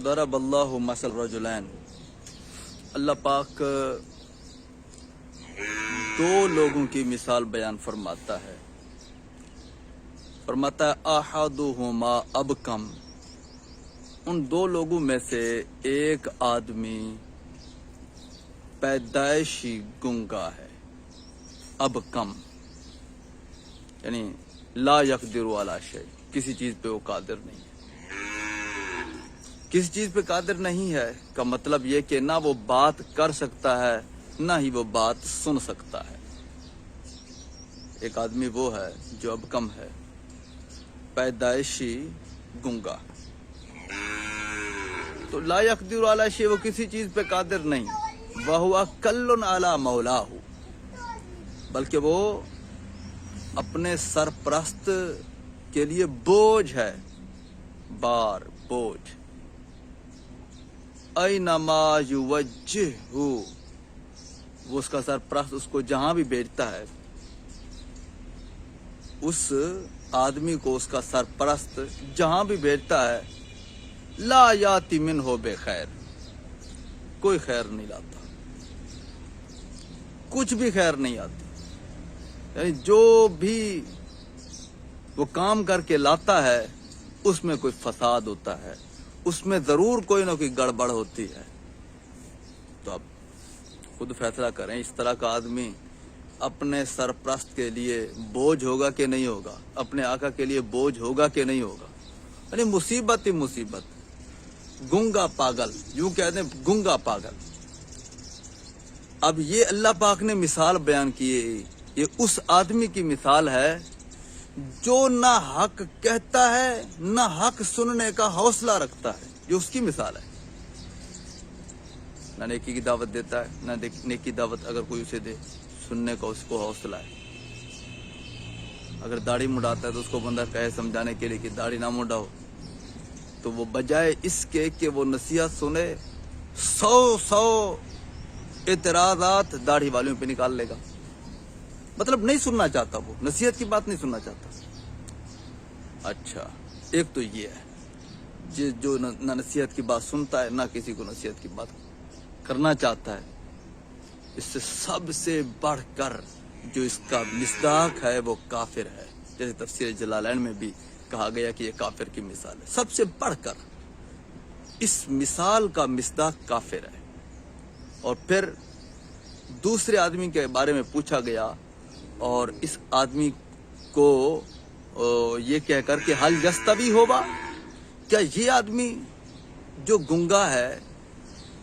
ضرب اللہ مثل رجلین، اللہ پاک دو لوگوں کی مثال بیان فرماتا ہے. فرماتا ہے احدہما ابکم، ان دو لوگوں میں سے ایک آدمی پیدائشی گنگا ہے. ابکم یعنی لا یقدر علی شیء، کسی چیز پہ وہ قادر نہیں ہے. کسی چیز پہ قادر نہیں ہے کا مطلب یہ کہ نہ وہ بات کر سکتا ہے نہ ہی وہ بات سن سکتا ہے. ایک آدمی وہ ہے جو ابکم ہے، پیدائشی گنگا. تو لا یقدر علی شیء، وہ کسی چیز پہ قادر نہیں. وہو کل علی مولاہ، بلکہ وہ اپنے سرپرست کے لیے بوجھ ہے، بار بوجھ. اینما یوجہہ، وہ اس کا سرپرست اس کو جہاں بھی بھیجتا ہے، اس آدمی کو اس کا سرپرست جہاں بھی بھیجتا ہے، لا یاتی منہ بخیر، کوئی خیر نہیں لاتا، کچھ بھی خیر نہیں آتی. یعنی جو بھی وہ کام کر کے لاتا ہے اس میں کوئی فساد ہوتا ہے، اس میں ضرور کوئی نہ کوئی گڑبڑ ہوتی ہے. تو اب خود فیصلہ کریں، اس طرح کا آدمی اپنے سرپرست کے لیے بوجھ ہوگا کہ نہیں ہوگا، اپنے آقا کے لیے بوجھ ہوگا کہ نہیں ہوگا. یعنی مصیبت ہی مصیبت. گنگا پاگل، یوں کہتے ہیں گنگا پاگل. اب یہ اللہ پاک نے مثال بیان کی ہے، یہ اس آدمی کی مثال ہے جو نہ حق کہتا ہے نہ حق سننے کا حوصلہ رکھتا ہے. یہ اس کی مثال ہے. نہ نیکی کی دعوت دیتا ہے، نہ نیکی دعوت اگر کوئی اسے دے سننے کا اس کو حوصلہ ہے. اگر داڑھی مڈاتا ہے تو اس کو بندہ کہے سمجھانے کے لیے کہ داڑھی نہ مڈاؤ، تو وہ بجائے اس کے کہ وہ نصیحت سنے، 100 اعتراضات داڑھی والوں پہ نکال لے گا. مطلب نہیں سننا چاہتا، وہ نصیحت کی بات نہیں سننا چاہتا. اچھا، ایک تو یہ ہے جو نہ نصیحت کی بات سنتا ہے نہ کسی کو نصیحت کی بات کرنا چاہتا ہے. اس سے سب سے بڑھ کر جو اس کا مصداق ہے وہ کافر ہے. جیسے تفسیر جلالین میں بھی کہا گیا کہ یہ کافر کی مثال ہے. سب سے بڑھ کر اس مثال کا مصداق کافر ہے. اور پھر دوسرے آدمی کے بارے میں پوچھا گیا، اور اس آدمی کو یہ کہہ کر کہ حل یستوی ہوگا، کیا یہ آدمی جو گنگا ہے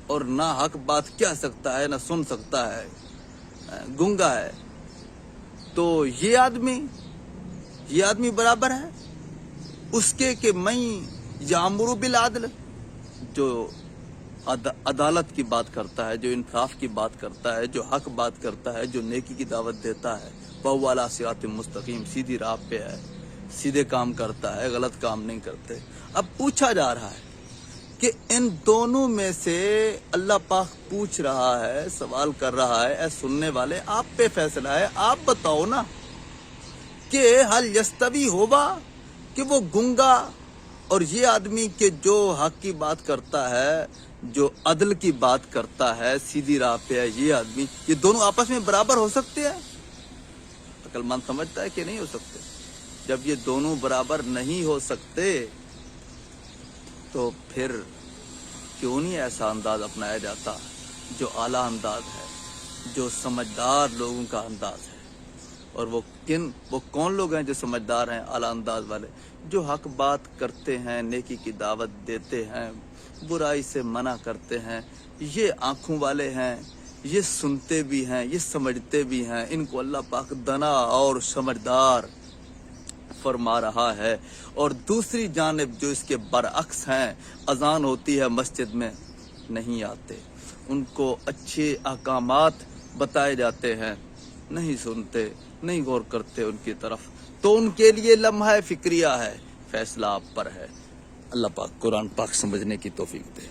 اور نہ حق بات کہہ سکتا ہے نہ سن سکتا ہے، گنگا ہے، تو یہ آدمی برابر ہے اس کے کہ میں یامر بالعدل، جو عدالت کی بات کرتا ہے، جو انصاف کی بات کرتا ہے، جو حق بات کرتا ہے، جو نیکی کی دعوت دیتا ہے، وَهُوَ عَلَىٰ صِرَاطٍ مستقیم، سیدھی راہ پہ ہے، سیدھے کام کرتا ہے، غلط کام نہیں کرتے. اب پوچھا جا رہا ہے کہ ان دونوں میں سے اللہ پاک پوچھ رہا ہے، سوال کر رہا ہے، اے سننے والے آپ پہ فیصلہ ہے، آپ بتاؤ نا کہ حل یستوی ہوگا کہ وہ گنگا اور یہ آدمی کہ جو حق کی بات کرتا ہے، جو عدل کی بات کرتا ہے، سیدھی راہ پہ ہے، یہ آدمی، یہ دونوں آپس میں برابر ہو سکتے ہیں؟ عقل مند سمجھتا ہے کہ نہیں ہو سکتے. جب یہ دونوں برابر نہیں ہو سکتے تو پھر کیوں نہیں ایسا انداز اپنایا جاتا جو اعلیٰ انداز ہے، جو سمجھدار لوگوں کا انداز ہے. اور وہ کون لوگ ہیں جو سمجھدار ہیں، اعلیٰ انداز والے؟ جو حق بات کرتے ہیں، نیکی کی دعوت دیتے ہیں، برائی سے منع کرتے ہیں. یہ آنکھوں والے ہیں، یہ سنتے بھی ہیں، یہ سمجھتے بھی ہیں. ان کو اللہ پاک دنا اور سمجھدار فرما رہا ہے. اور دوسری جانب جو اس کے برعکس ہیں، اذان ہوتی ہے مسجد میں نہیں آتے، ان کو اچھے احکامات بتائے جاتے ہیں، نہیں سنتے، نہیں غور کرتے ان کی طرف. تو ان کے لیے لمحہ فکریہ ہے، فیصلہ آپ پر ہے. اللہ پاک قرآن پاک سمجھنے کی توفیق دے.